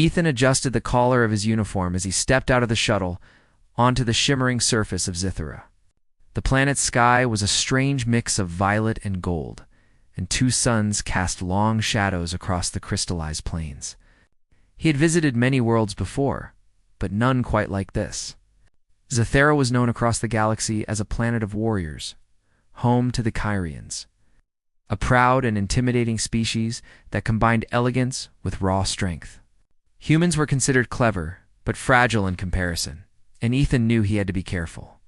Ethan adjusted the collar of his uniform as he stepped out of the shuttle onto the shimmering surface of Zithera. The planet's sky was a strange mix of violet and gold, and two suns cast long shadows across the crystallized plains. He had visited many worlds before, but none quite like this. Zithera was known across the galaxy as a planet of warriors, home to the Kyrians, a proud and intimidating species that combined elegance with raw strength. Humans were considered clever, but fragile in comparison, and Ethan knew he had to be careful.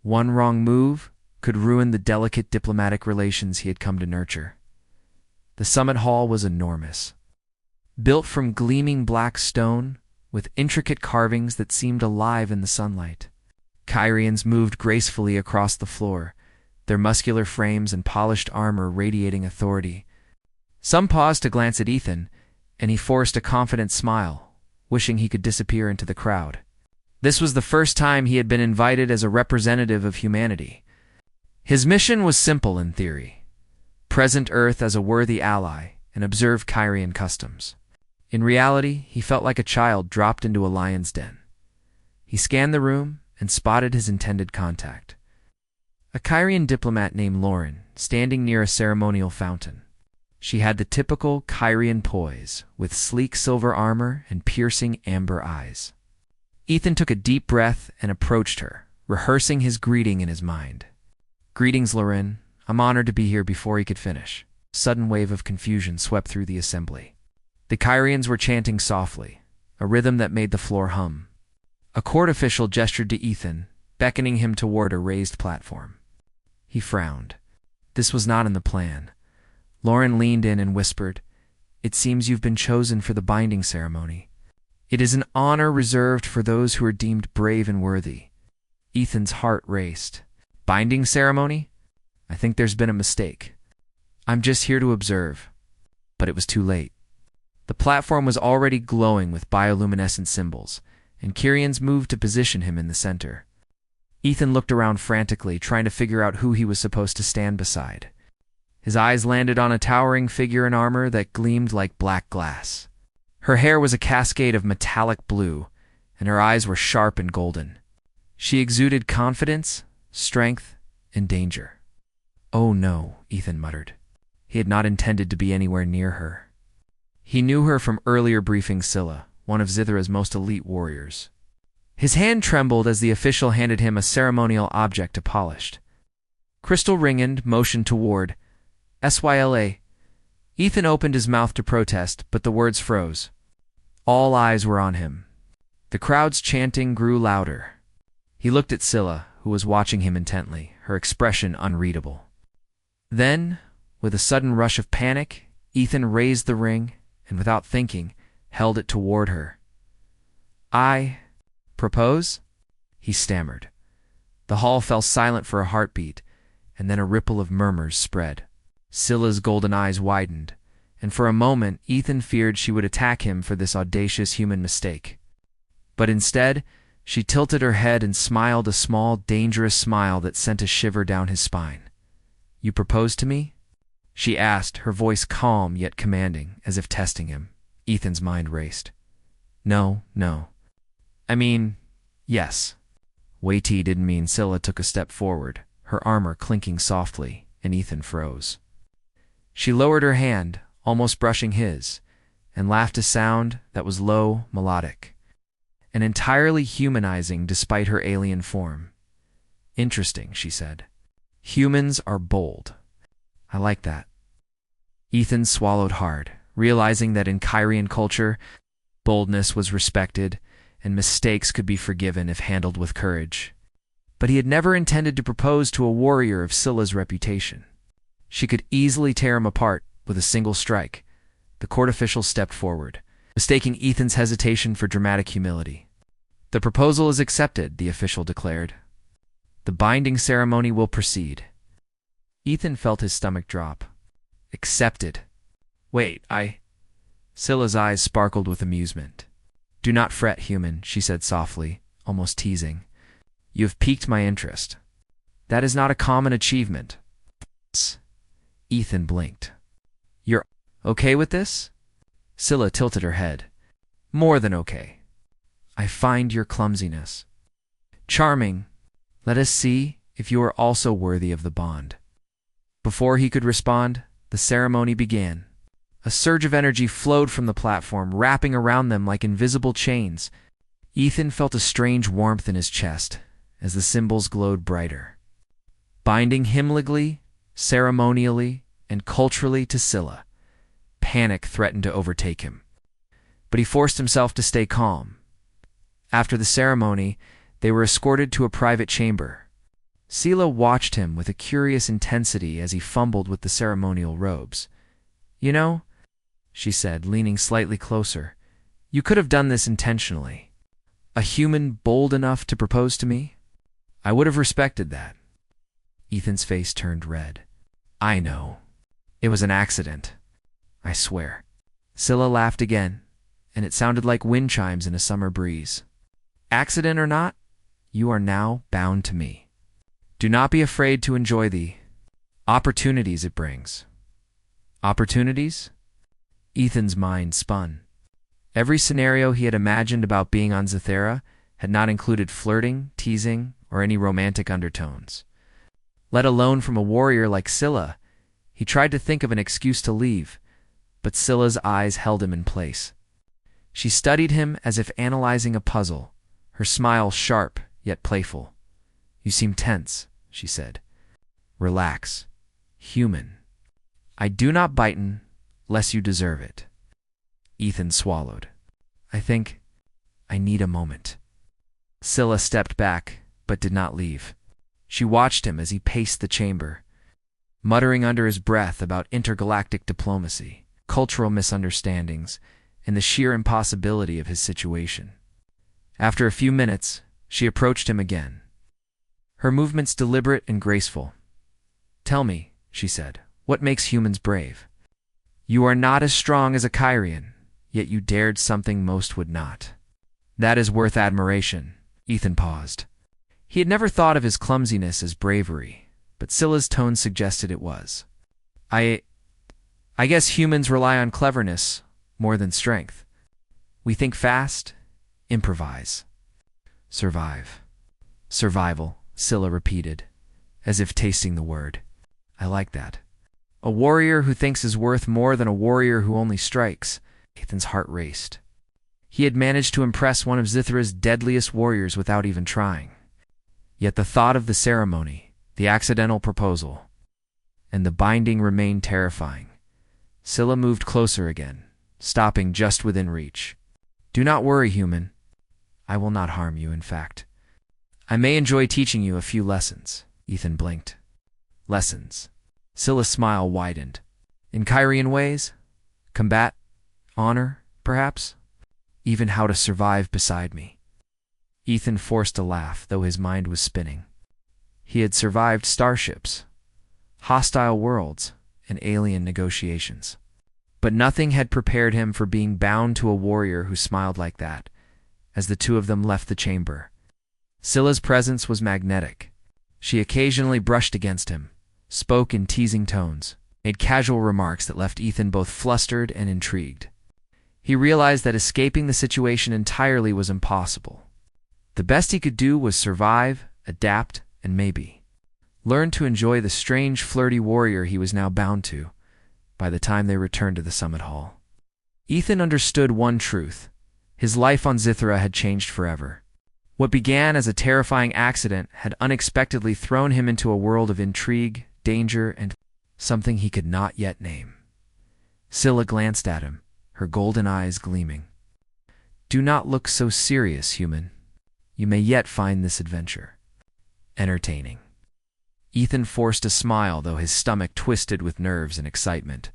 One wrong move could ruin the delicate diplomatic relations he had come to nurture. The summit hall was enormous. Built from gleaming black stone, with intricate carvings that seemed alive in the sunlight. Kyrians moved gracefully across the floor, their muscular frames and polished armor radiating authority. Some paused to glance at Ethan, and he forced a confident smile, wishing he could disappear into the crowd. This was the first time he had been invited as a representative of humanity. His mission was simple in theory: present Earth as a worthy ally and observe Kyrian customs. In reality, he felt like a child dropped into a lion's den. He scanned the room and spotted his intended contact, a Kyrian diplomat named Lauren, standing near a ceremonial fountain. She had the typical Kyrian poise, with sleek silver armor and piercing amber eyes. Ethan took a deep breath and approached her, rehearsing his greeting in his mind. "Greetings, Lauren. I'm honored to be here." Before he could finish, a sudden wave of confusion swept through the assembly. The Kyrians were chanting softly, a rhythm that made the floor hum. A court official gestured to Ethan, beckoning him toward a raised platform. He frowned. This was not in the plan. Lauren leaned in and whispered, "It seems you've been chosen for the binding ceremony. It is an honor reserved for those who are deemed brave and worthy." Ethan's heart raced. "Binding ceremony? I think there's been a mistake. I'm just here to observe." But it was too late. The platform was already glowing with bioluminescent symbols, and Kyrians moved to position him in the center. Ethan looked around frantically, trying to figure out who he was supposed to stand beside. His eyes landed on a towering figure in armor that gleamed like black glass. Her hair was a cascade of metallic blue, and her eyes were sharp and golden. She exuded confidence, strength, and danger. "Oh no," Ethan muttered. He had not intended to be anywhere near her. He knew her from earlier briefing Scylla, one of Zithera's most elite warriors. His hand trembled as the official handed him a ceremonial object to polish. Crystal Ringand motioned toward SYLA. Ethan opened his mouth to protest, but the words froze. All eyes were on him. The crowd's chanting grew louder. He looked at Scylla, who was watching him intently, her expression unreadable. Then, with a sudden rush of panic, Ethan raised the ring and, without thinking, held it toward her. "I propose?" he stammered. The hall fell silent for a heartbeat, and then a ripple of murmurs spread. Scylla's golden eyes widened, and for a moment Ethan feared she would attack him for this audacious human mistake. But instead, she tilted her head and smiled a small, dangerous smile that sent a shiver down his spine. "You propose to me?" she asked, her voice calm yet commanding, as if testing him. Ethan's mind raced. No. I mean, yes." Waity didn't mean. Scylla took a step forward, her armor clinking softly, and Ethan froze. She lowered her hand, almost brushing his, and laughed a sound that was low, melodic, and entirely humanizing despite her alien form. "Interesting," she said. "Humans are bold. I like that." Ethan swallowed hard, realizing that in Kyrian culture, boldness was respected, and mistakes could be forgiven if handled with courage. But he had never intended to propose to a warrior of Scylla's reputation. She could easily tear him apart with a single strike. The court official stepped forward, mistaking Ethan's hesitation for dramatic humility. "The proposal is accepted," the official declared. "The binding ceremony will proceed." Ethan felt his stomach drop. "Accepted? Wait, Scylla's eyes sparkled with amusement. "Do not fret, human," she said softly, almost teasing. "You have piqued my interest. That is not a common achievement." Ethan blinked. "You're okay with this?" Scylla tilted her head. More than okay. I find your clumsiness charming. Let us see if you are also worthy of the bond." Before he could respond, the ceremony began. A surge of energy flowed from the platform, wrapping around them like invisible chains. Ethan felt a strange warmth in his chest as the symbols glowed brighter, binding him legally, ceremonially, and culturally to Scylla. Panic threatened to overtake him, but he forced himself to stay calm. After the ceremony, they were escorted to a private chamber. Scylla watched him with a curious intensity as he fumbled with the ceremonial robes. "You know," she said, leaning slightly closer, "you could have done this intentionally. A human bold enough to propose to me? I would have respected that." Ethan's face turned red. "I know. It was an accident. I swear." Scylla laughed again, and it sounded like wind chimes in a summer breeze. "Accident or not, you are now bound to me. Do not be afraid to enjoy the opportunities it brings." Opportunities? Ethan's mind spun. Every scenario he had imagined about being on Zythera had not included flirting, teasing, or any romantic undertones. Let alone from a warrior like Scylla. He tried to think of an excuse to leave, but Scylla's eyes held him in place. She studied him as if analyzing a puzzle, her smile sharp yet playful. "You seem tense," she said. "Relax. Human. I do not bite lest you deserve it." Ethan swallowed. "I think I need a moment." Scylla stepped back, but did not leave. She watched him as he paced the chamber, muttering under his breath about intergalactic diplomacy, cultural misunderstandings, and the sheer impossibility of his situation. After a few minutes, she approached him again, her movements deliberate and graceful. "Tell me," she said, "what makes humans brave? You are not as strong as a Kyrian, yet you dared something most would not. That is worth admiration." Ethan paused. He had never thought of his clumsiness as bravery, but Scylla's tone suggested it was. I guess humans rely on cleverness more than strength. We think fast, improvise, survive." "Survival," Scylla repeated, as if tasting the word. "I like that. A warrior who thinks is worth more than a warrior who only strikes." Ethan's heart raced. He had managed to impress one of Zythera's deadliest warriors without even trying. Yet the thought of the ceremony, the accidental proposal, and the binding remained terrifying. Scylla moved closer again, stopping just within reach. "Do not worry, human. I will not harm you, in fact. I may enjoy teaching you a few lessons." Ethan blinked. "Lessons?" Scylla's smile widened. "In Kyrian ways? Combat? Honor, perhaps? Even how to survive beside me." Ethan forced a laugh, though his mind was spinning. He had survived starships, hostile worlds, and alien negotiations. But nothing had prepared him for being bound to a warrior who smiled like that. As the two of them left the chamber, Scylla's presence was magnetic. She occasionally brushed against him, spoke in teasing tones, made casual remarks that left Ethan both flustered and intrigued. He realized that escaping the situation entirely was impossible. The best he could do was survive, adapt, and maybe learn to enjoy the strange, flirty warrior he was now bound to by the time they returned to the summit hall. Ethan understood one truth. His life on Zythera had changed forever. What began as a terrifying accident had unexpectedly thrown him into a world of intrigue, danger, and something he could not yet name. Scylla glanced at him, her golden eyes gleaming. "Do not look so serious, human. You may yet find this adventure entertaining." Ethan forced a smile, though his stomach twisted with nerves and excitement.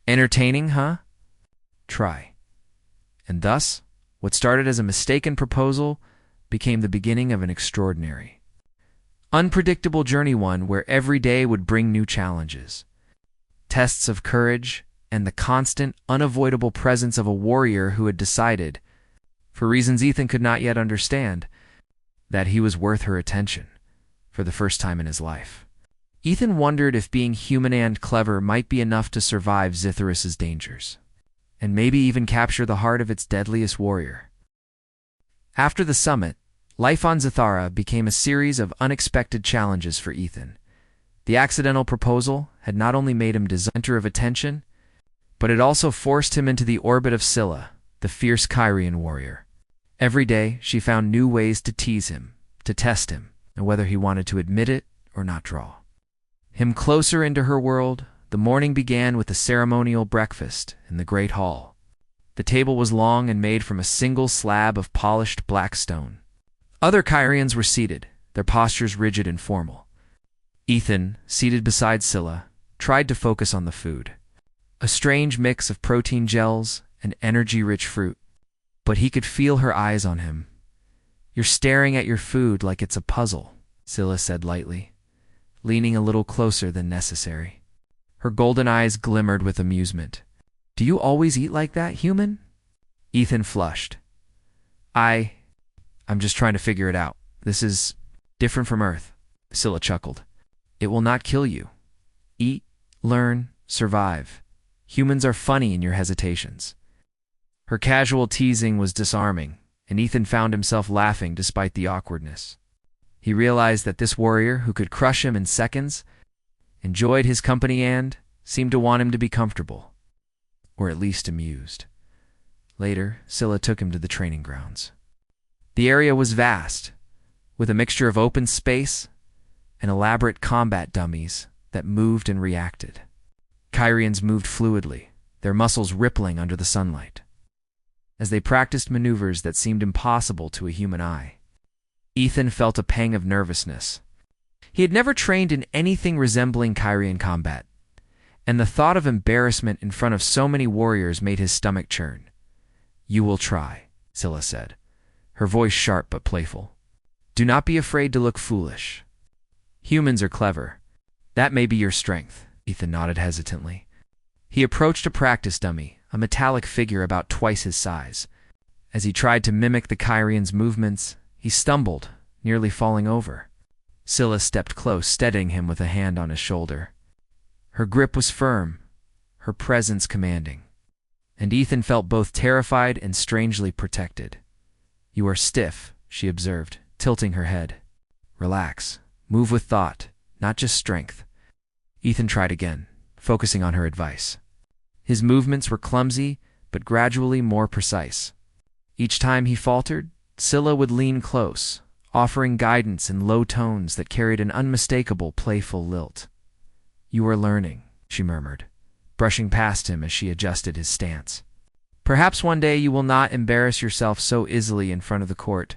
"Entertaining, huh? Try." And thus, what started as a mistaken proposal became the beginning of an extraordinary, unpredictable journey, one where every day would bring new challenges, tests of courage, and the constant, unavoidable presence of a warrior who had decided, for reasons Ethan could not yet understand, that he was worth her attention for the first time in his life. Ethan wondered if being human and clever might be enough to survive Zytheris's dangers. and maybe even capture the heart of its deadliest warrior. After the summit, life on Zithara became a series of unexpected challenges for Ethan. The accidental proposal had not only made him the center of attention, but it also forced him into the orbit of Scylla, the fierce Kyrian warrior. Every day, she found new ways to tease him, to test him, and whether he wanted to admit it or not draw him closer into her world. The morning began with a ceremonial breakfast in the great hall. The table was long and made from a single slab of polished black stone. Other Kyrians were seated, their postures rigid and formal. Ethan, seated beside Scylla, tried to focus on the food. A strange mix of protein gels and energy-rich fruit. But he could feel her eyes on him. "You're staring at your food like it's a puzzle," Scylla said lightly, leaning a little closer than necessary. Her golden eyes glimmered with amusement. "Do you always eat like that, human?" Ethan flushed. I'm just trying to figure it out. This is different from Earth," Scylla chuckled. "It will not kill you. Eat, learn, survive. Humans are funny in your hesitations." Her casual teasing was disarming, and Ethan found himself laughing despite the awkwardness. He realized that this warrior, who could crush him in seconds, enjoyed his company and seemed to want him to be comfortable, or at least amused. Later, Scylla took him to the training grounds. The area was vast, with a mixture of open space and elaborate combat dummies that moved and reacted. Kyrians moved fluidly, their muscles rippling under the sunlight, as they practiced maneuvers that seemed impossible to a human eye. Ethan felt a pang of nervousness. He had never trained in anything resembling Kyrian combat, and the thought of embarrassment in front of so many warriors made his stomach churn. "You will try," Scylla said, her voice sharp but playful. "Do not be afraid to look foolish. Humans are clever. That may be your strength," Ethan nodded hesitantly. He approached a practice dummy, a metallic figure about twice his size. As he tried to mimic the Kyrian's movements, he stumbled, nearly falling over. Scylla stepped close, steadying him with a hand on his shoulder. Her grip was firm, her presence commanding, and Ethan felt both terrified and strangely protected. "You are stiff," she observed, tilting her head. "Relax. Move with thought, not just strength." Ethan tried again, focusing on her advice. His movements were clumsy, but gradually more precise. Each time he faltered, Scylla would lean close, offering guidance in low tones that carried an unmistakable, playful lilt. "You are learning," she murmured, brushing past him as she adjusted his stance. "Perhaps one day you will not embarrass yourself so easily in front of the court."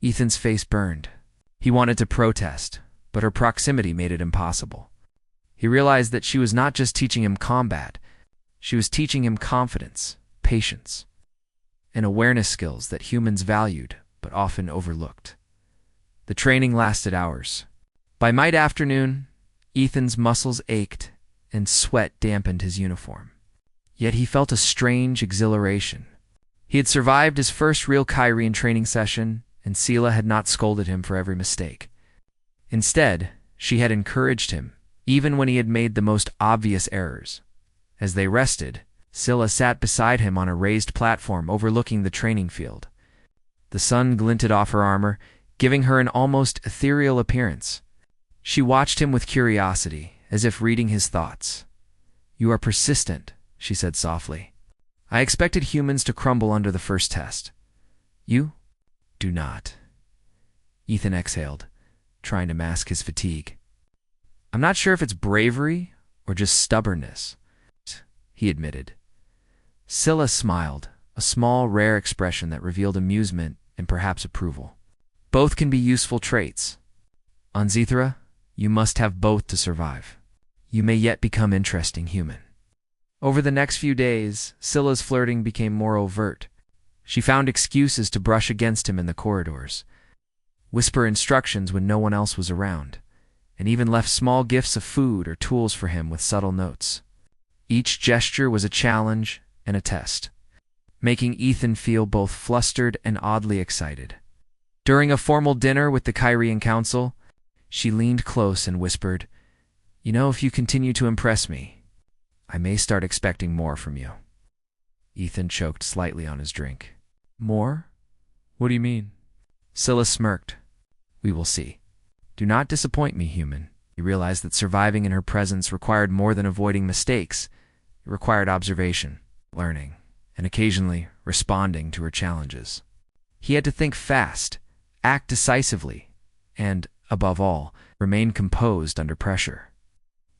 Ethan's face burned. He wanted to protest, but her proximity made it impossible. He realized that she was not just teaching him combat, she was teaching him confidence, patience, and awareness skills that humans valued but often overlooked. The training lasted hours. By mid-afternoon, Ethan's muscles ached and sweat dampened his uniform. Yet he felt a strange exhilaration. He had survived his first real Kyrian training session, and Scylla had not scolded him for every mistake. Instead, she had encouraged him, even when he had made the most obvious errors. As they rested, Scylla sat beside him on a raised platform overlooking the training field. The sun glinted off her armor, giving her an almost ethereal appearance. She watched him with curiosity, as if reading his thoughts. "You are persistent," she said softly. "I expected humans to crumble under the first test. You do not." Ethan exhaled, trying to mask his fatigue. "I'm not sure if it's bravery or just stubbornness," he admitted. Scylla smiled, a small, rare expression that revealed amusement and perhaps approval. "Both can be useful traits. On Zithara, you must have both to survive. You may yet become interesting human." Over the next few days, Scylla's flirting became more overt. She found excuses to brush against him in the corridors, whisper instructions when no one else was around, and even left small gifts of food or tools for him with subtle notes. Each gesture was a challenge and a test, making Ethan feel both flustered and oddly excited. During a formal dinner with the Kyrian Council, she leaned close and whispered, "You know, if you continue to impress me, I may start expecting more from you." Ethan choked slightly on his drink. More? What do you mean? Scylla smirked. We will see. Do not disappoint me, human. He realized that surviving in her presence required more than avoiding mistakes. It required observation, learning, and occasionally responding to her challenges. He had to think fast, act decisively, and, above all, remain composed under pressure.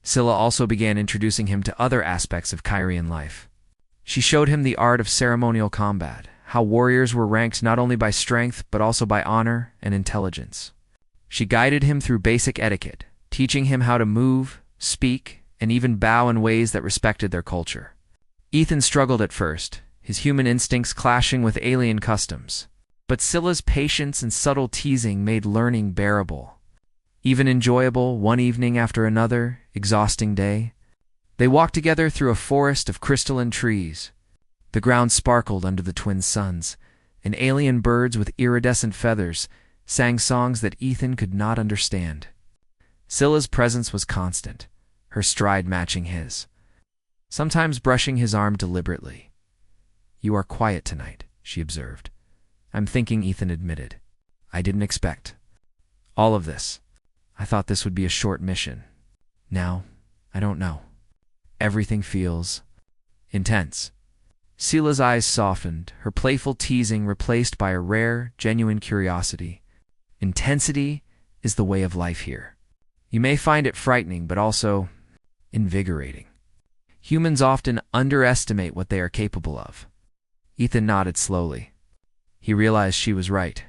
Scylla also began introducing him to other aspects of Kyrian life. She showed him the art of ceremonial combat, how warriors were ranked not only by strength but also by honor and intelligence. She guided him through basic etiquette, teaching him how to move, speak, and even bow in ways that respected their culture. Ethan struggled at first, his human instincts clashing with alien customs. But Scylla's patience and subtle teasing made learning bearable. Even enjoyable one evening after another, exhausting day. They walked together through a forest of crystalline trees. The ground sparkled under the twin suns, and alien birds with iridescent feathers sang songs that Ethan could not understand. Scylla's presence was constant, her stride matching his, sometimes brushing his arm deliberately. You are quiet tonight, she observed. I'm thinking, Ethan admitted. I didn't expect all of this. I thought this would be a short mission. Now, I don't know. Everything feels intense. Scylla's eyes softened, her playful teasing replaced by a rare, genuine curiosity. Intensity is the way of life here. You may find it frightening, but also invigorating. Humans often underestimate what they are capable of. Ethan nodded slowly. He realized she was right.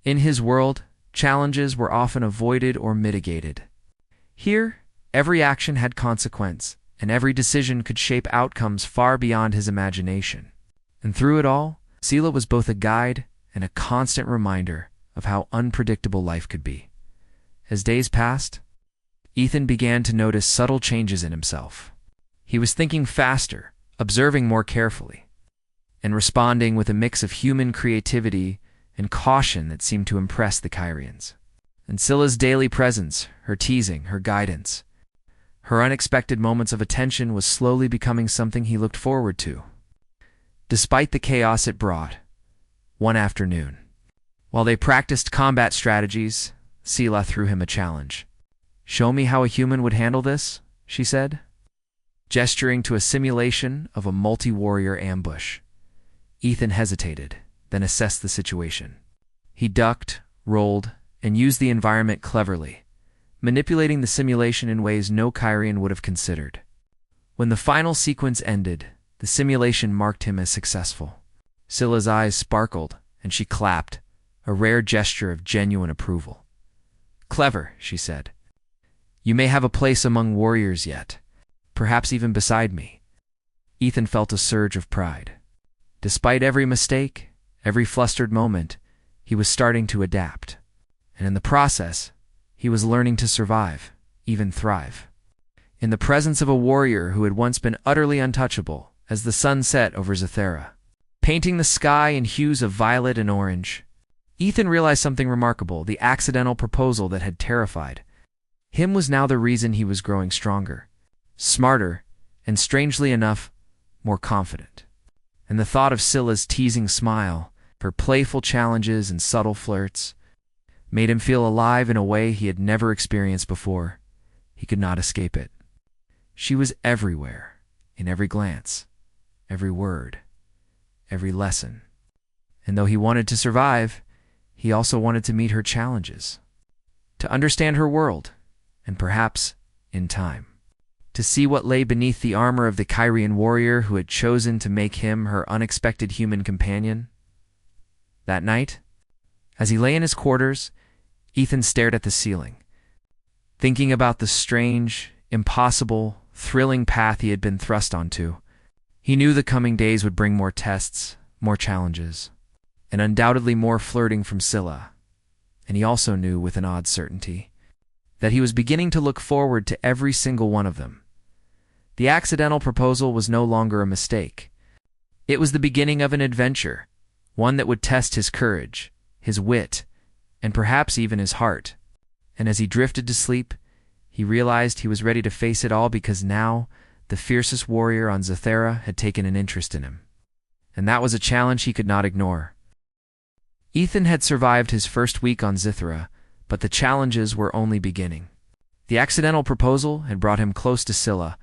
In his world, challenges were often avoided or mitigated. Here, every action had consequence, and every decision could shape outcomes far beyond his imagination. And through it all, Scylla was both a guide and a constant reminder of how unpredictable life could be. As days passed, Ethan began to notice subtle changes in himself. He was thinking faster, observing more carefully, and responding with a mix of human creativity and caution that seemed to impress the Kyrians. And Scylla's daily presence, her teasing, her guidance, her unexpected moments of attention was slowly becoming something he looked forward to. Despite the chaos it brought, one afternoon, while they practiced combat strategies, Scylla threw him a challenge. Show me how a human would handle this, she said, gesturing to a simulation of a multi-warrior ambush. Ethan hesitated, then assessed the situation. He ducked, rolled, and used the environment cleverly, manipulating the simulation in ways no Kyrian would have considered. When the final sequence ended, the simulation marked him as successful. Scylla's eyes sparkled, and she clapped, a rare gesture of genuine approval. Clever, she said. You may have a place among warriors yet, perhaps even beside me. Ethan felt a surge of pride. Despite every mistake, every flustered moment, he was starting to adapt. And in the process, he was learning to survive, even thrive. In the presence of a warrior who had once been utterly untouchable, as the sun set over Zathera, painting the sky in hues of violet and orange, Ethan realized something remarkable. The accidental proposal that had terrified him was now the reason he was growing stronger, smarter, and strangely enough, more confident. And the thought of Scylla's teasing smile, her playful challenges and subtle flirts, made him feel alive in a way he had never experienced before. He could not escape it. She was everywhere, in every glance, every word, every lesson. And though he wanted to survive, he also wanted to meet her challenges, to understand her world, and perhaps, in time, to see what lay beneath the armor of the Kyrian warrior who had chosen to make him her unexpected human companion. That night, as he lay in his quarters, Ethan stared at the ceiling, thinking about the strange, impossible, thrilling path he had been thrust onto. He knew the coming days would bring more tests, more challenges, and undoubtedly more flirting from Scylla. And he also knew with an odd certainty that he was beginning to look forward to every single one of them. The accidental proposal was no longer a mistake. It was the beginning of an adventure, one that would test his courage, his wit, and perhaps even his heart. And as he drifted to sleep, he realized he was ready to face it all because now the fiercest warrior on Zathera had taken an interest in him. and that was a challenge he could not ignore. Ethan had survived his first week on Zythera, but the challenges were only beginning. The accidental proposal had brought him close to Scylla,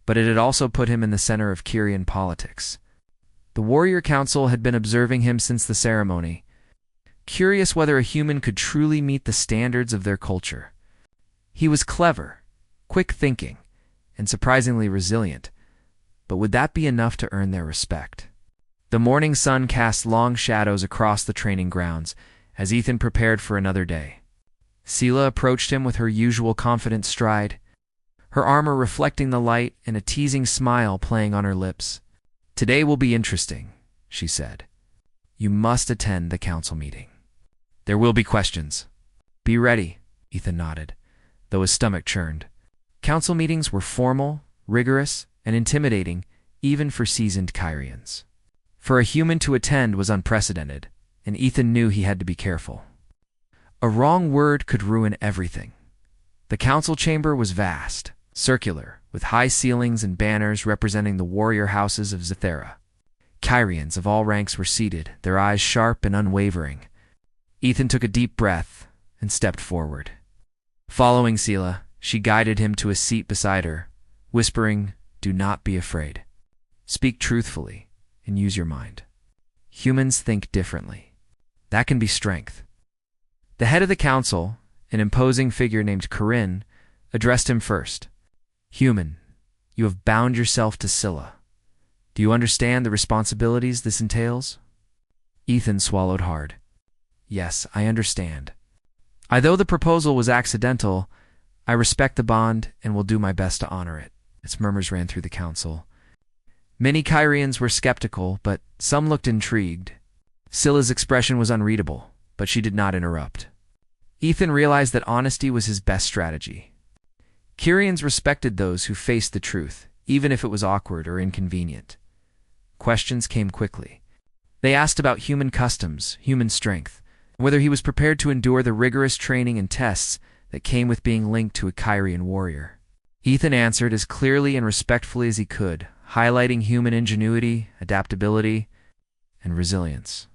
but it had also put him in the center of Kyrian politics. The Warrior Council had been observing him since the ceremony, curious whether a human could truly meet the standards of their culture. He was clever, quick-thinking, and surprisingly resilient, but would that be enough to earn their respect? The morning sun cast long shadows across the training grounds as Ethan prepared for another day. Scylla approached him with her usual confident stride, her armor reflecting the light and a teasing smile playing on her lips. "Today will be interesting," she said. "You must attend the council meeting. There will be questions." "Be ready," Ethan nodded, though his stomach churned. Council meetings were formal, rigorous, and intimidating, even for seasoned Kyrians. For a human to attend was unprecedented, and Ethan knew he had to be careful. A wrong word could ruin everything. The council chamber was vast, circular, with high ceilings and banners representing the warrior houses of Zythera. Kyrians of all ranks were seated, their eyes sharp and unwavering. Ethan took a deep breath and stepped forward. Following Scylla, she guided him to a seat beside her, whispering, "Do not be afraid. Speak truthfully and use your mind. Humans think differently. That can be strength." The head of the council, an imposing figure named Corinne, addressed him first. "Human, you have bound yourself to Scylla. Do you understand the responsibilities this entails?" Ethan swallowed hard. "Yes, I understand. Although the proposal was accidental, I respect the bond and will do my best to honor it." Its murmurs ran through the council. Many Kyrians were skeptical, but some looked intrigued. Scylla's expression was unreadable, but she did not interrupt. Ethan realized that honesty was his best strategy. Kyrians respected those who faced the truth, even if it was awkward or inconvenient. Questions came quickly. They asked about human customs, human strength, and whether he was prepared to endure the rigorous training and tests that came with being linked to a Kyrian warrior. Ethan answered as clearly and respectfully as he could, highlighting human ingenuity, adaptability, and resilience.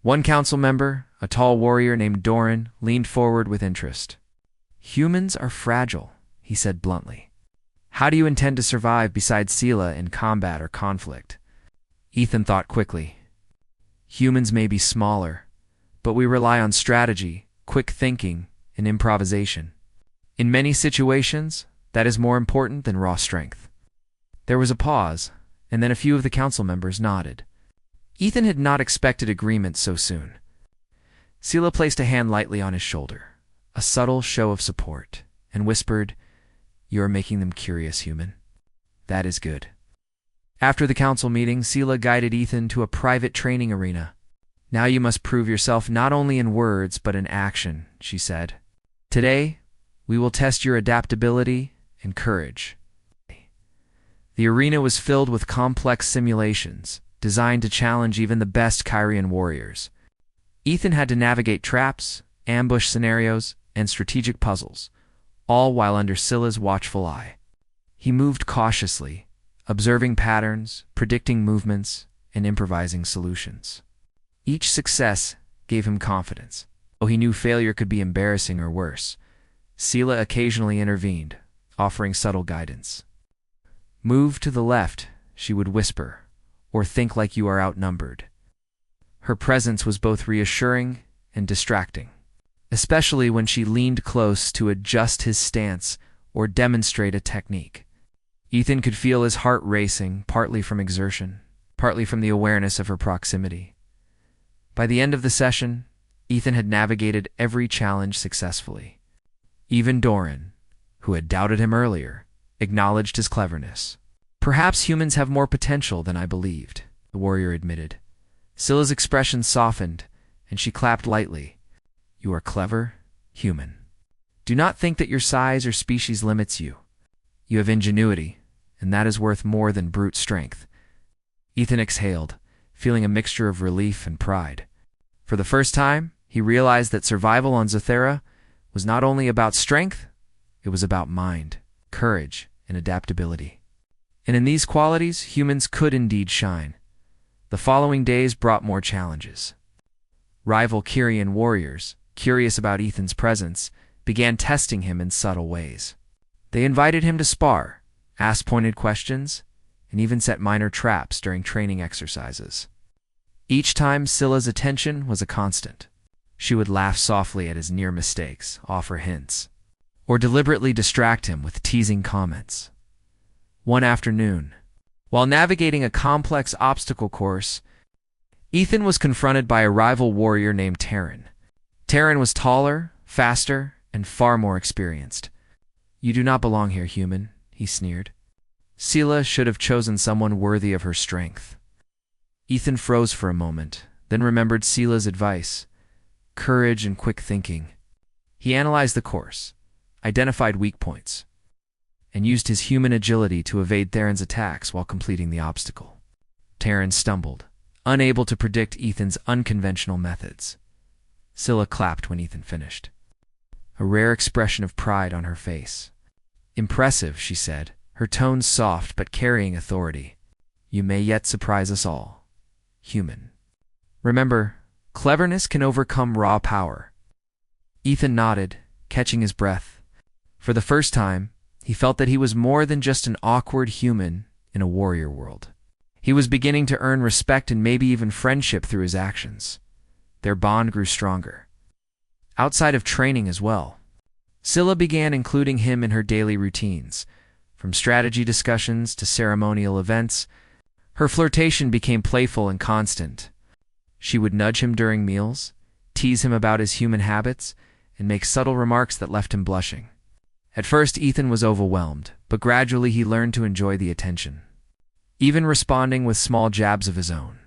One council member, a tall warrior named Doran, leaned forward with interest. "Humans are fragile," he said bluntly. "How do you intend to survive beside Scylla in combat or conflict?" Ethan thought quickly. "Humans may be smaller, but we rely on strategy, quick thinking, and improvisation. In many situations, that is more important than raw strength." There was a pause, and then a few of the council members nodded. Ethan had not expected agreement so soon. Scylla placed a hand lightly on his shoulder, a subtle show of support, and whispered, "You are making them curious, human. That is good." After the council meeting, Scylla guided Ethan to a private training arena. "Now you must prove yourself not only in words but in action," she said. "Today, we will test your adaptability and courage." The arena was filled with complex simulations, designed to challenge even the best Kyrian warriors. Ethan had to navigate traps, ambush scenarios, and strategic puzzles, all while under Scylla's watchful eye. He moved cautiously, observing patterns, predicting movements, and improvising solutions. Each success gave him confidence, though he knew failure could be embarrassing or worse. Scylla occasionally intervened, offering subtle guidance. "Move to the left," she would whisper, "or think like you are outnumbered." Her presence was both reassuring and distracting, especially when she leaned close to adjust his stance or demonstrate a technique. Ethan could feel his heart racing, partly from exertion, partly from the awareness of her proximity. By the end of the session, Ethan had navigated every challenge successfully. Even Doran, who had doubted him earlier, acknowledged his cleverness. "Perhaps humans have more potential than I believed," the warrior admitted. Scylla's expression softened, and she clapped lightly. "You are clever, human. Do not think that your size or species limits you. You have ingenuity, and that is worth more than brute strength." Ethan exhaled, feeling a mixture of relief and pride. For the first time, he realized that survival on Zythera was not only about strength, it was about mind, courage, and adaptability. And in these qualities, humans could indeed shine. The following days brought more challenges. Rival Kyrian warriors, curious about Ethan's presence, began testing him in subtle ways. They invited him to spar, asked pointed questions, and even set minor traps during training exercises. Each time, Scylla's attention was a constant. She would laugh softly at his near mistakes, offer hints, or deliberately distract him with teasing comments. One afternoon, while navigating a complex obstacle course, Ethan was confronted by a rival warrior named Terran. Terran was taller, faster, and far more experienced. "You do not belong here, human," he sneered. Scylla should have chosen someone worthy of her strength. Ethan froze for a moment, then remembered Scylla's advice: courage and quick thinking. He analyzed the course, identified weak points, and used his human agility to evade Theron's attacks while completing the obstacle. Terran stumbled, unable to predict Ethan's unconventional methods. Scylla clapped when Ethan finished, a rare expression of pride on her face. "Impressive," she said, her tones soft but carrying authority. "You may yet surprise us all, human. Remember, cleverness can overcome raw power." Ethan nodded, catching his breath. For the first time, he felt that he was more than just an awkward human in a warrior world. He was beginning to earn respect and maybe even friendship through his actions. Their bond grew stronger. Outside of training as well, Scylla began including him in her daily routines. From strategy discussions to ceremonial events, her flirtation became playful and constant. She would nudge him during meals, tease him about his human habits, and make subtle remarks that left him blushing. At first, Ethan was overwhelmed, but gradually he learned to enjoy the attention, even responding with small jabs of his own.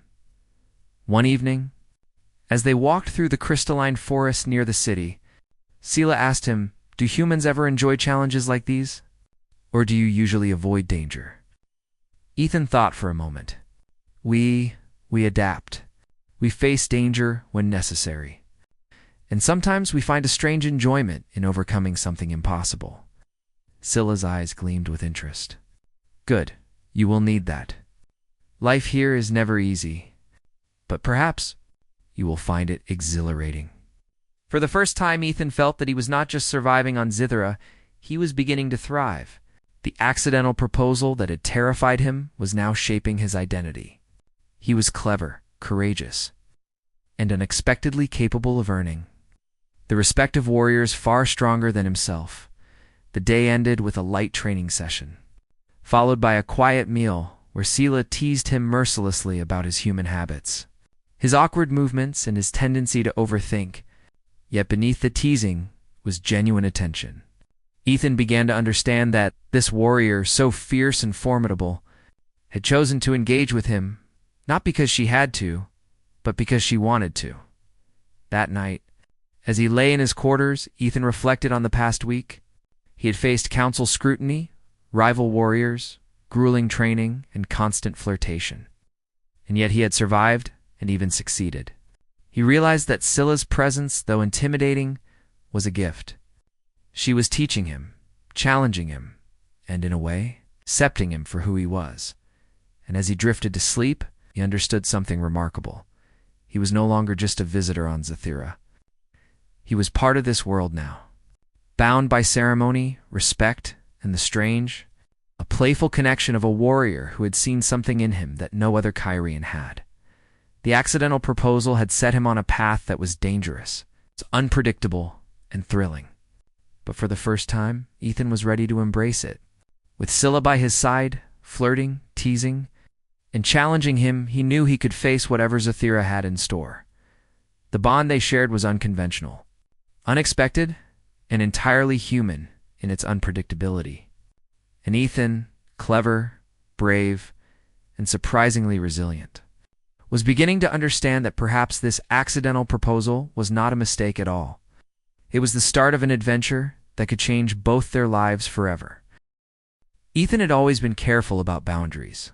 One evening, as they walked through the crystalline forest near the city, Scylla asked him, "Do humans ever enjoy challenges like these? Or do you usually avoid danger?" Ethan thought for a moment. We adapt. We face danger when necessary. And sometimes we find a strange enjoyment in overcoming something impossible. Scylla's eyes gleamed with interest. "Good. You will need that. Life here is never easy, but perhaps you will find it exhilarating." For the first time, Ethan felt that he was not just surviving on Zythera, he was beginning to thrive. The accidental proposal that had terrified him was now shaping his identity. He was clever, courageous, and unexpectedly capable of earning the respect of warriors far stronger than himself. The day ended with a light training session, followed by a quiet meal where Scylla teased him mercilessly about his human habits, his awkward movements, and his tendency to overthink. Yet beneath the teasing was genuine attention. Ethan began to understand that this warrior, so fierce and formidable, had chosen to engage with him, not because she had to, but because she wanted to. That night, as he lay in his quarters, Ethan reflected on the past week. He had faced council scrutiny, rival warriors, grueling training, and constant flirtation. And yet he had survived and even succeeded. He realized that Scylla's presence, though intimidating, was a gift. She was teaching him, challenging him, and in a way, accepting him for who he was. And as he drifted to sleep, he understood something remarkable. He was no longer just a visitor on Zythera. He was part of this world now, bound by ceremony, respect, and the strange, a playful connection of a warrior who had seen something in him that no other Kyrian had. The accidental proposal had set him on a path that was dangerous, unpredictable, and thrilling. But for the first time, Ethan was ready to embrace it. With Scylla by his side, flirting, teasing, and challenging him, he knew he could face whatever Zythera had in store. The bond they shared was unconventional, unexpected, and entirely human in its unpredictability. And Ethan, clever, brave, and surprisingly resilient, was beginning to understand that perhaps this accidental proposal was not a mistake at all. It was the start of an adventure that could change both their lives forever. Ethan had always been careful about boundaries.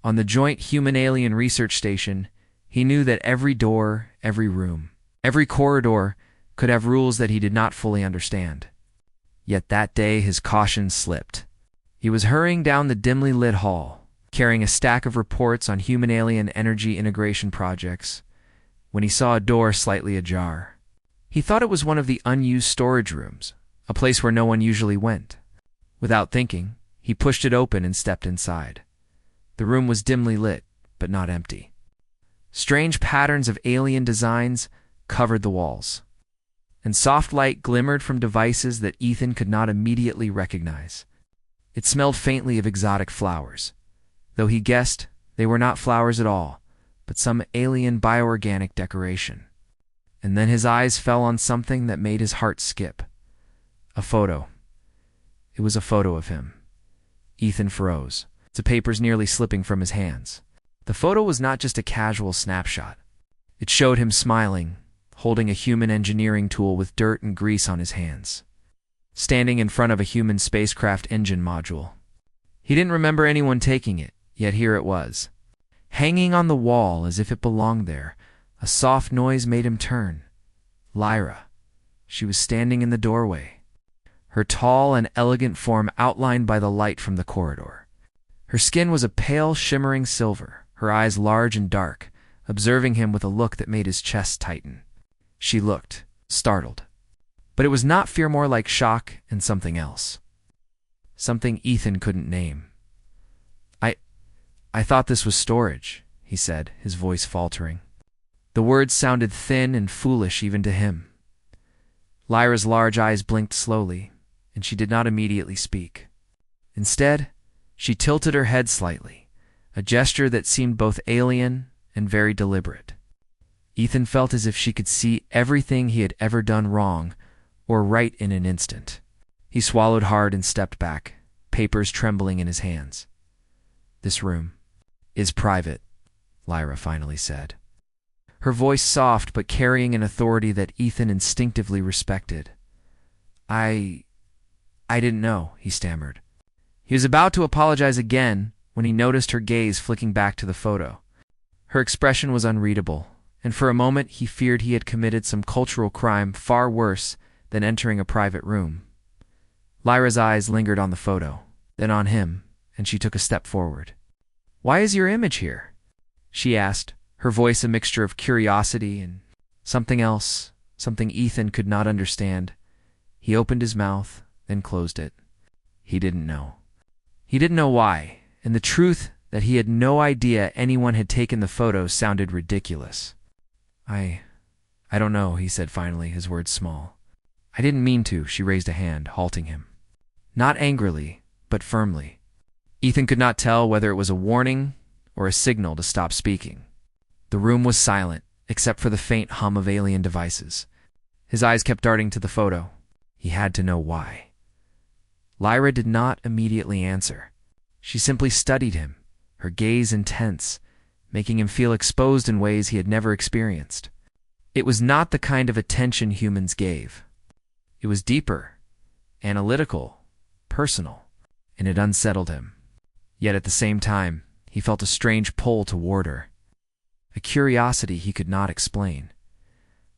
On the joint human-alien research station, he knew that every door, every room, every corridor could have rules that he did not fully understand. Yet that day his caution slipped. He was hurrying down the dimly lit hall, carrying a stack of reports on human-alien energy integration projects, when he saw a door slightly ajar. He thought it was one of the unused storage rooms, a place where no one usually went. Without thinking, he pushed it open and stepped inside. The room was dimly lit, but not empty. Strange patterns of alien designs covered the walls, and soft light glimmered from devices that Ethan could not immediately recognize. It smelled faintly of exotic flowers, though he guessed they were not flowers at all, but some alien bioorganic decoration. And then his eyes fell on something that made his heart skip. A photo. It was a photo of him. Ethan froze, the papers nearly slipping from his hands. The photo was not just a casual snapshot. It showed him smiling, holding a human engineering tool with dirt and grease on his hands, standing in front of a human spacecraft engine module. He didn't remember anyone taking it, yet here it was. Hanging on the wall as if it belonged there, a soft noise made him turn. Lyra. She was standing in the doorway, her tall and elegant form outlined by the light from the corridor. Her skin was a pale, shimmering silver, her eyes large and dark, observing him with a look that made his chest tighten. She looked startled. But it was not fear, more like shock and something else. Something Ethan couldn't name. I thought this was storage, he said, his voice faltering. The words sounded thin and foolish even to him. Lyra's large eyes blinked slowly, and she did not immediately speak. Instead, she tilted her head slightly, a gesture that seemed both alien and very deliberate. Ethan felt as if she could see everything he had ever done wrong or right in an instant. He swallowed hard and stepped back, papers trembling in his hands. "This room is private," Lyra finally said, her voice soft but carrying an authority that Ethan instinctively respected. I didn't know," he stammered. He was about to apologize again when he noticed her gaze flicking back to the photo. Her expression was unreadable, and for a moment he feared he had committed some cultural crime far worse than entering a private room. Lyra's eyes lingered on the photo, then on him, and she took a step forward. "Why is your image here?" she asked, her voice a mixture of curiosity and something else, something Ethan could not understand. He opened his mouth, then closed it. He didn't know. He didn't know why, and the truth that he had no idea anyone had taken the photo sounded ridiculous. I don't know," he said finally, his words small. "I didn't mean to," she raised a hand, halting him. Not angrily, but firmly. Ethan could not tell whether it was a warning or a signal to stop speaking. The room was silent, except for the faint hum of alien devices. His eyes kept darting to the photo. He had to know why. Lyra did not immediately answer. She simply studied him, her gaze intense, making him feel exposed in ways he had never experienced. It was not the kind of attention humans gave. It was deeper, analytical, personal, and it unsettled him. Yet at the same time, he felt a strange pull toward her, a curiosity he could not explain.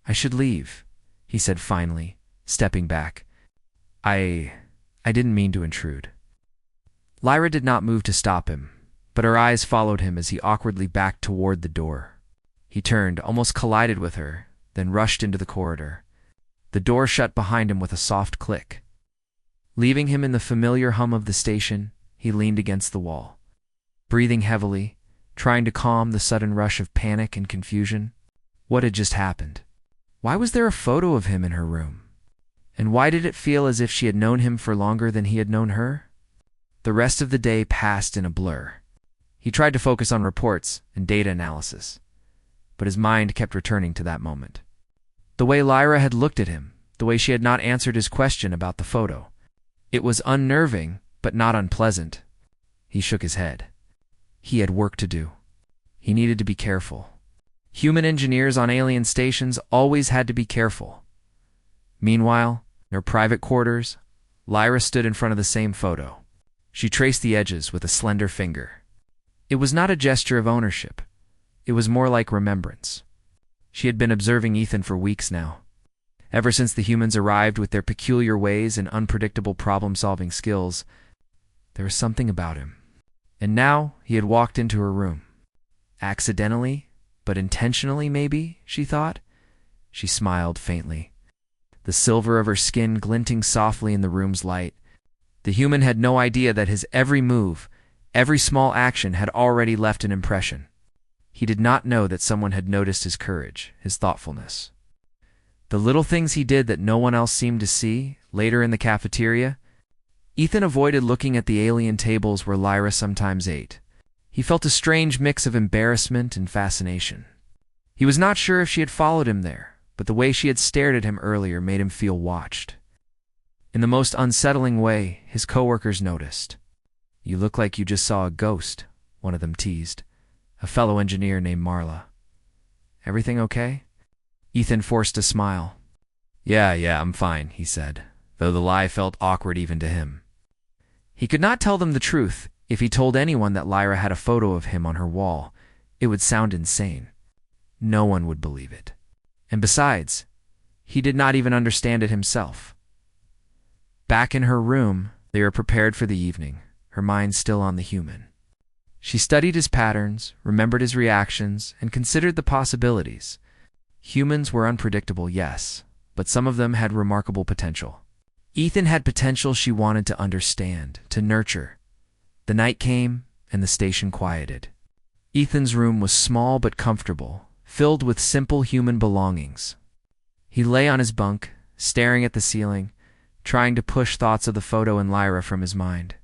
"I should leave," he said finally, stepping back. I didn't mean to intrude." Lyra did not move to stop him, but her eyes followed him as he awkwardly backed toward the door. He turned, almost collided with her, then rushed into the corridor. The door shut behind him with a soft click. Leaving him in the familiar hum of the station, he leaned against the wall, breathing heavily, trying to calm the sudden rush of panic and confusion. What had just happened? Why was there a photo of him in her room? And why did it feel as if she had known him for longer than he had known her? The rest of the day passed in a blur. He tried to focus on reports and data analysis, but his mind kept returning to that moment. The way Lyra had looked at him, the way she had not answered his question about the photo. It was unnerving, but not unpleasant. He shook his head. He had work to do. He needed to be careful. Human engineers on alien stations always had to be careful. Meanwhile, in her private quarters, Lyra stood in front of the same photo. She traced the edges with a slender finger. It was not a gesture of ownership. It was more like remembrance. She had been observing Ethan for weeks now. Ever since the humans arrived with their peculiar ways and unpredictable problem-solving skills, there was something about him. And now he had walked into her room. Accidentally, but intentionally maybe, she thought. She smiled faintly, the silver of her skin glinting softly in the room's light. The human had no idea that his every move, every small action had already left an impression. He did not know that someone had noticed his courage, his thoughtfulness. The little things he did that no one else seemed to see. Later in the cafeteria, Ethan avoided looking at the alien tables where Lyra sometimes ate. He felt a strange mix of embarrassment and fascination. He was not sure if she had followed him there, but the way she had stared at him earlier made him feel watched. In the most unsettling way, his coworkers noticed. "You look like you just saw a ghost," one of them teased, a fellow engineer named Marla. "Everything okay?" Ethan forced a smile. Yeah, I'm fine," he said, though the lie felt awkward even to him. He could not tell them the truth. If he told anyone that Lyra had a photo of him on her wall, it would sound insane. No one would believe it. And besides, he did not even understand it himself. Back in her room, they were prepared for the evening, her mind still on the human. She studied his patterns, remembered his reactions, and considered the possibilities. Humans were unpredictable, yes, but some of them had remarkable potential. Ethan had potential she wanted to understand, to nurture. The night came, and the station quieted. Ethan's room was small but comfortable, filled with simple human belongings. He lay on his bunk, staring at the ceiling, trying to push thoughts of the photo and Lyra from his mind.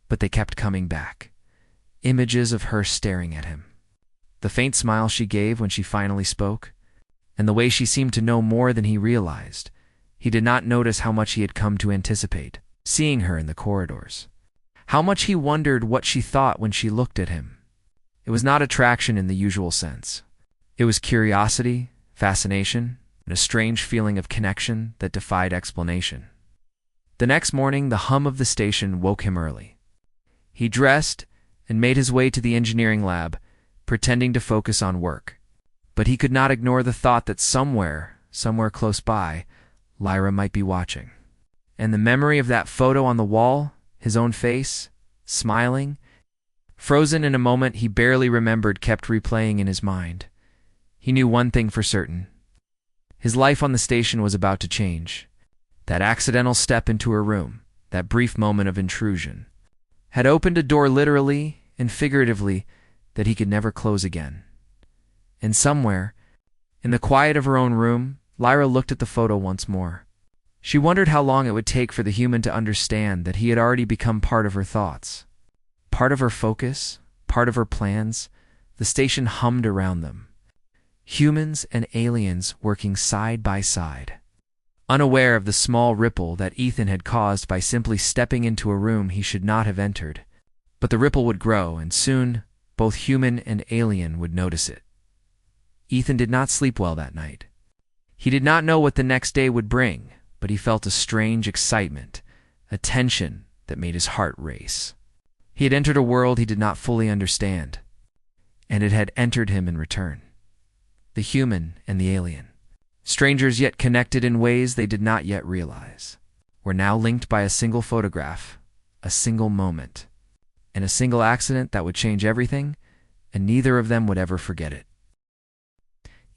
But they kept coming back. Images of her staring at him. The faint smile she gave when she finally spoke, and the way she seemed to know more than he realized. He did not notice how much he had come to anticipate, seeing her in the corridors. How much he wondered what she thought when she looked at him. It was not attraction in the usual sense. It was curiosity, fascination, and a strange feeling of connection that defied explanation. The next morning, the hum of the station woke him early. He dressed and made his way to the engineering lab, pretending to focus on work. But he could not ignore the thought that somewhere close by, Lyra might be watching. And the memory of that photo on the wall, his own face, smiling, frozen in a moment he barely remembered, kept replaying in his mind. He knew one thing for certain. His life on the station was about to change. That accidental step into her room, that brief moment of intrusion, had opened a door literally and figuratively that he could never close again. And somewhere, in the quiet of her own room, Lyra looked at the photo once more. She wondered how long it would take for the human to understand that he had already become part of her thoughts. Part of her focus, part of her plans. The station hummed around them. Humans and aliens working side by side. Unaware of the small ripple that Ethan had caused by simply stepping into a room he should not have entered. But the ripple would grow, and soon both human and alien would notice it. Ethan did not sleep well that night. He did not know what the next day would bring, but he felt a strange excitement, a tension that made his heart race. He had entered a world he did not fully understand, and it had entered him in return. The human and the alien, strangers yet connected in ways they did not yet realize, were now linked by a single photograph, a single moment, and a single accident that would change everything, and neither of them would ever forget it.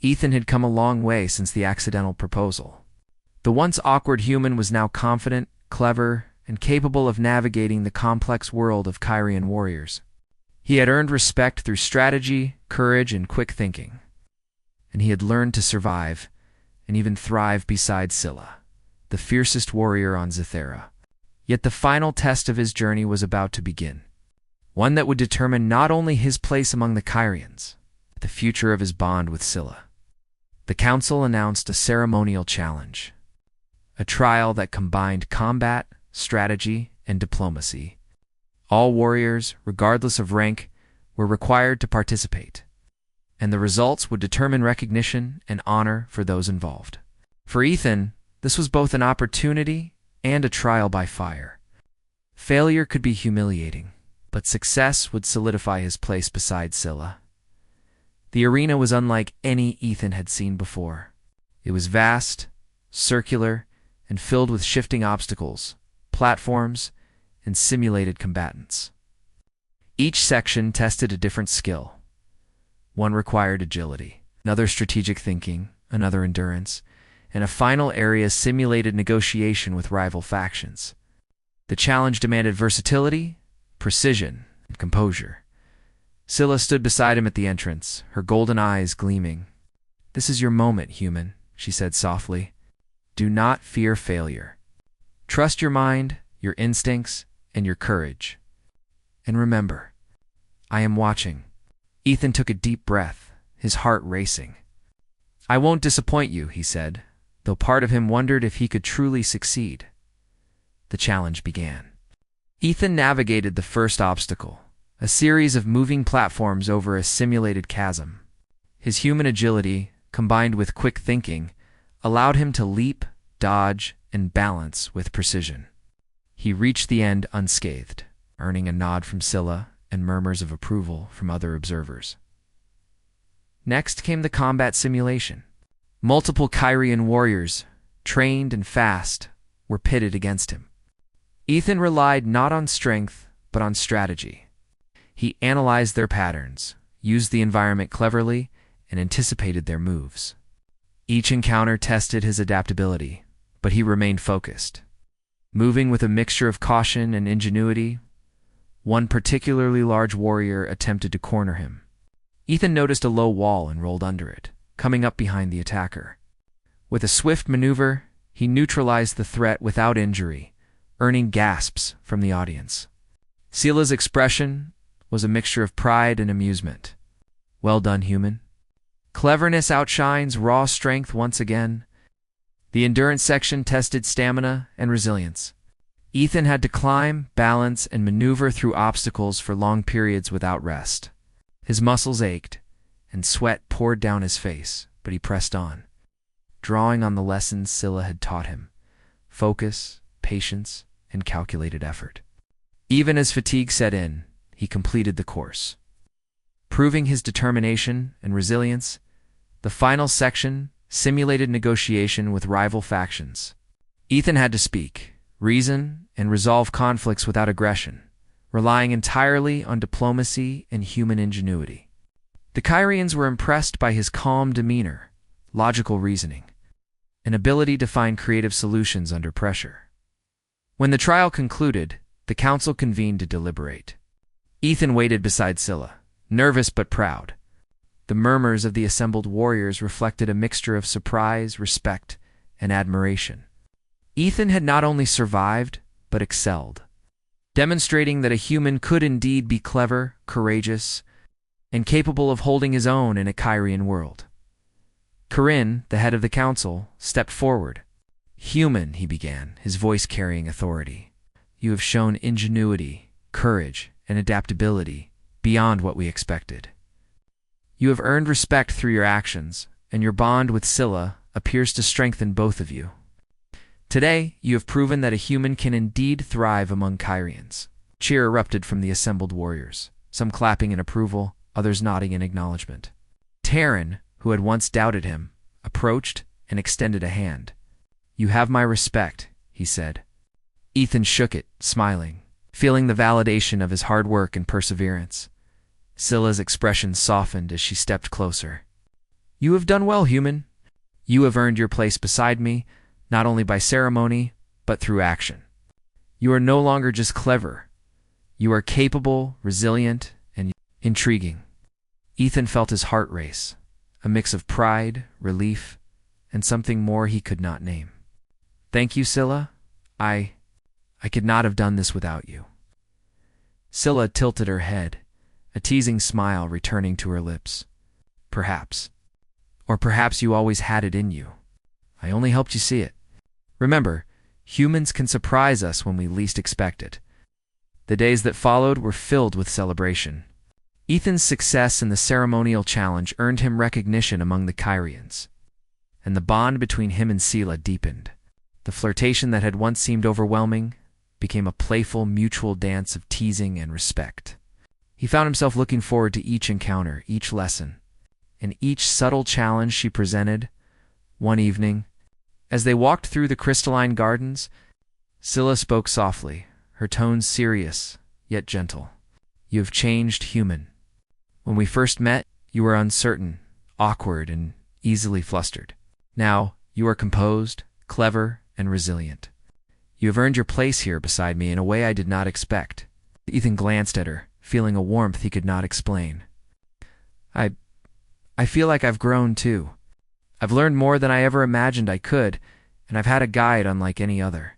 Ethan had come a long way since the accidental proposal. The once awkward human was now confident, clever, and capable of navigating the complex world of Kyrian warriors. He had earned respect through strategy, courage, and quick thinking. And he had learned to survive, and even thrive beside Scylla, the fiercest warrior on Zithera. Yet the final test of his journey was about to begin. One that would determine not only his place among the Kyrians, but the future of his bond with Scylla. The council announced a ceremonial challenge. A trial that combined combat, strategy, and diplomacy. All warriors, regardless of rank, were required to participate, and the results would determine recognition and honor for those involved. For Ethan, this was both an opportunity and a trial by fire. Failure could be humiliating, but success would solidify his place beside Scylla. The arena was unlike any Ethan had seen before. It was vast, circular, and filled with shifting obstacles, platforms, and simulated combatants. Each section tested a different skill. One required agility, another strategic thinking, another endurance, and a final area simulated negotiation with rival factions. The challenge demanded versatility, precision, and composure. Scylla stood beside him at the entrance, her golden eyes gleaming. "This is your moment, human," she said softly. "Do not fear failure. Trust your mind, your instincts, and your courage. And remember, I am watching." Ethan took a deep breath, his heart racing. "I won't disappoint you," he said, though part of him wondered if he could truly succeed. The challenge began. Ethan navigated the first obstacle, a series of moving platforms over a simulated chasm. His human agility, combined with quick thinking, allowed him to leap, dodge, and balance with precision. He reached the end unscathed, earning a nod from Scylla and murmurs of approval from other observers. Next came the combat simulation. Multiple Kyrian warriors, trained and fast, were pitted against him. Ethan relied not on strength, but on strategy. He analyzed their patterns, used the environment cleverly, and anticipated their moves. Each encounter tested his adaptability, but he remained focused. Moving with a mixture of caution and ingenuity, one particularly large warrior attempted to corner him. Ethan noticed a low wall and rolled under it, coming up behind the attacker. With a swift maneuver, he neutralized the threat without injury, earning gasps from the audience. Scylla's expression was a mixture of pride and amusement. "Well done, human." Cleverness outshines raw strength once again. The endurance section tested stamina and resilience. Ethan had to climb, balance, and maneuver through obstacles for long periods without rest. His muscles ached, and sweat poured down his face, but he pressed on, drawing on the lessons Scylla had taught him: focus, patience, and calculated effort. Even as fatigue set in, he completed the course. Proving his determination and resilience, the final section simulated negotiation with rival factions. Ethan had to speak, reason, and resolve conflicts without aggression, relying entirely on diplomacy and human ingenuity. The Kyrians were impressed by his calm demeanor, logical reasoning, and ability to find creative solutions under pressure. When the trial concluded, the council convened to deliberate. Ethan waited beside Scylla, nervous but proud. The murmurs of the assembled warriors reflected a mixture of surprise, respect, and admiration. Ethan had not only survived, but excelled, demonstrating that a human could indeed be clever, courageous, and capable of holding his own in a Kyrian world. Corinne, the head of the council, stepped forward. "Human," he began, his voice carrying authority, "you have shown ingenuity, courage, and adaptability beyond what we expected. You have earned respect through your actions, and your bond with Scylla appears to strengthen both of you. Today, you have proven that a human can indeed thrive among Kyrians." Cheer erupted from the assembled warriors, some clapping in approval, others nodding in acknowledgement. Terran, who had once doubted him, approached and extended a hand. "You have my respect," he said. Ethan shook it, smiling, feeling the validation of his hard work and perseverance. Scylla's expression softened as she stepped closer. "You have done well, human. You have earned your place beside me, not only by ceremony, but through action. You are no longer just clever. You are capable, resilient, and intriguing." Ethan felt his heart race, a mix of pride, relief, and something more he could not name. "Thank you, Scylla. I could not have done this without you." Scylla tilted her head, a teasing smile returning to her lips. "Perhaps. Or perhaps you always had it in you. I only helped you see it. Remember, humans can surprise us when we least expect it." The days that followed were filled with celebration. Ethan's success in the ceremonial challenge earned him recognition among the Kyrians, and the bond between him and Scylla deepened. The flirtation that had once seemed overwhelming became a playful, mutual dance of teasing and respect. He found himself looking forward to each encounter, each lesson, and each subtle challenge she presented. One evening, as they walked through the crystalline gardens, Scylla spoke softly, her tones serious, yet gentle. You have changed, human. When we first met, you were uncertain, awkward, and easily flustered. Now, you are composed, clever, and resilient. You have earned your place here beside me in a way I did not expect. Ethan glanced at her, feeling a warmth he could not explain. I feel like I've grown too. I've learned more than I ever imagined I could, and I've had a guide unlike any other.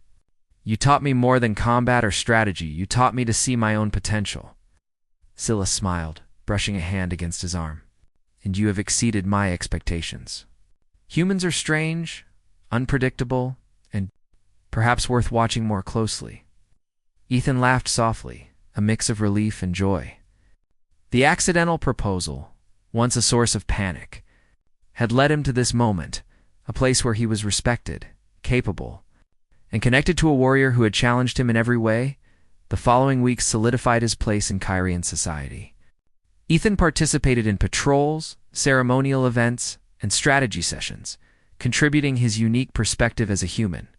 You taught me more than combat or strategy. You taught me to see my own potential. Scylla smiled, brushing a hand against his arm. And you have exceeded my expectations. Humans are strange, unpredictable, and perhaps worth watching more closely. Ethan laughed softly, a mix of relief and joy. The accidental proposal, once a source of panic, had led him to this moment, a place where he was respected, capable, and connected to a warrior who had challenged him in every way. The following weeks solidified his place in Kyrian society. Ethan participated in patrols, ceremonial events, and strategy sessions, contributing his unique perspective as a human.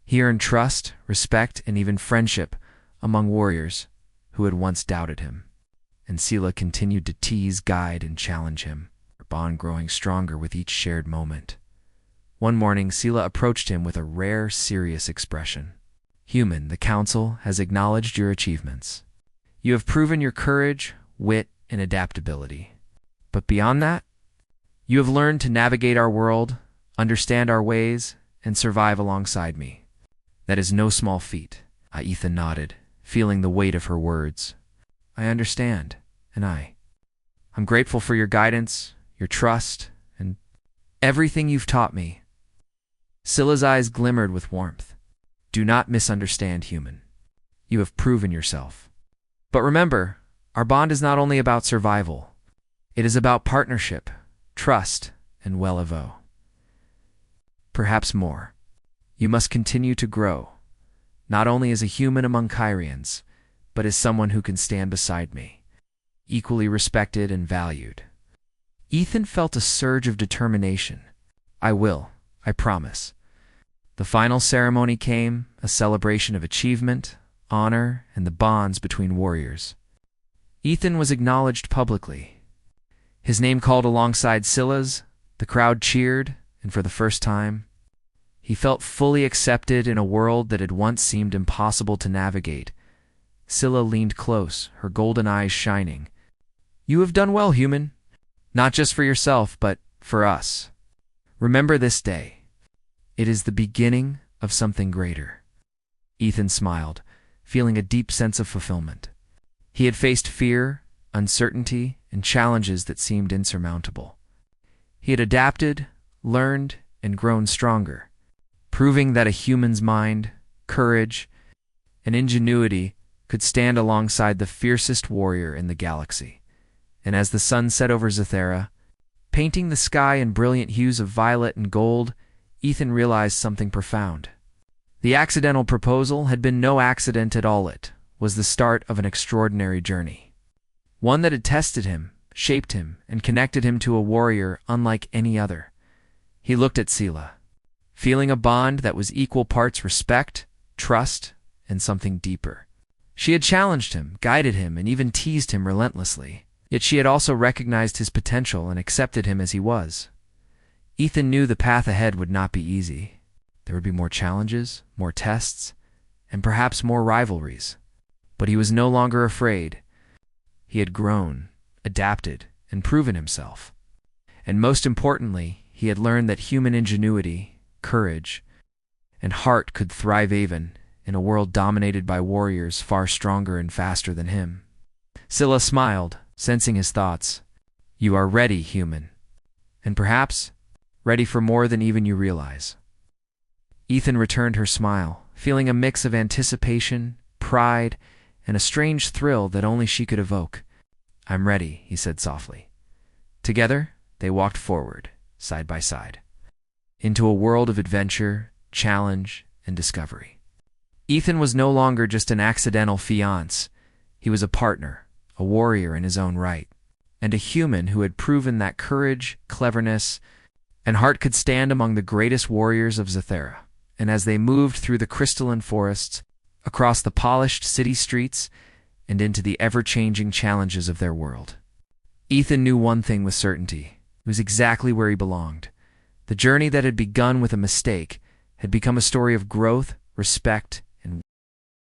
He earned trust, respect, and even friendship among warriors who had once doubted him. And Scylla continued to tease, guide, and challenge him, her bond growing stronger with each shared moment. One morning, Scylla approached him with a rare, serious expression. Human, the Council has acknowledged your achievements. You have proven your courage, wit, and adaptability. But beyond that, you have learned to navigate our world, understand our ways, and survive alongside me. That is no small feat. Ethan nodded, feeling the weight of her words. I understand, and I'm grateful for your guidance, your trust, and everything you've taught me. Scylla's eyes glimmered with warmth. Do not misunderstand, human. You have proven yourself. But remember, our bond is not only about survival. It is about partnership, trust, and well-avo. Perhaps more. You must continue to grow, not only as a human among Kyrians, but as someone who can stand beside me, equally respected and valued. Ethan felt a surge of determination. I will, I promise. The final ceremony came, a celebration of achievement, honor, and the bonds between warriors. Ethan was acknowledged publicly. His name called alongside Scylla's, the crowd cheered, and for the first time, he felt fully accepted in a world that had once seemed impossible to navigate. Scylla leaned close, her golden eyes shining. You have done well, human. Not just for yourself, but for us. Remember this day. It is the beginning of something greater. Ethan smiled, feeling a deep sense of fulfillment. He had faced fear, uncertainty, and challenges that seemed insurmountable. He had adapted, learned, and grown stronger, proving that a human's mind, courage, and ingenuity could stand alongside the fiercest warrior in the galaxy. And as the sun set over Zathera, painting the sky in brilliant hues of violet and gold, Ethan realized something profound. The accidental proposal had been no accident at all. It was the start of an extraordinary journey. One that had tested him, shaped him, and connected him to a warrior unlike any other. He looked at Scylla, feeling a bond that was equal parts respect, trust, and something deeper. She had challenged him, guided him, and even teased him relentlessly. Yet she had also recognized his potential and accepted him as he was. Ethan knew the path ahead would not be easy. There would be more challenges, more tests, and perhaps more rivalries. But he was no longer afraid. He had grown, adapted, and proven himself. And most importantly, he had learned that human ingenuity, courage, and heart could thrive even in a world dominated by warriors far stronger and faster than him. Scylla smiled, sensing his thoughts. You are ready, human. And perhaps ready for more than even you realize. Ethan returned her smile, feeling a mix of anticipation, pride, and a strange thrill that only she could evoke. I'm ready, he said softly. Together, they walked forward, side by side, into a world of adventure, challenge, and discovery. Ethan was no longer just an accidental fiancé. He was a partner, a warrior in his own right, and a human who had proven that courage, cleverness, and heart could stand among the greatest warriors of Zathera. And as they moved through the crystalline forests, across the polished city streets, and into the ever-changing challenges of their world. Ethan knew one thing with certainty. He was exactly where he belonged. The journey that had begun with a mistake had become a story of growth, respect,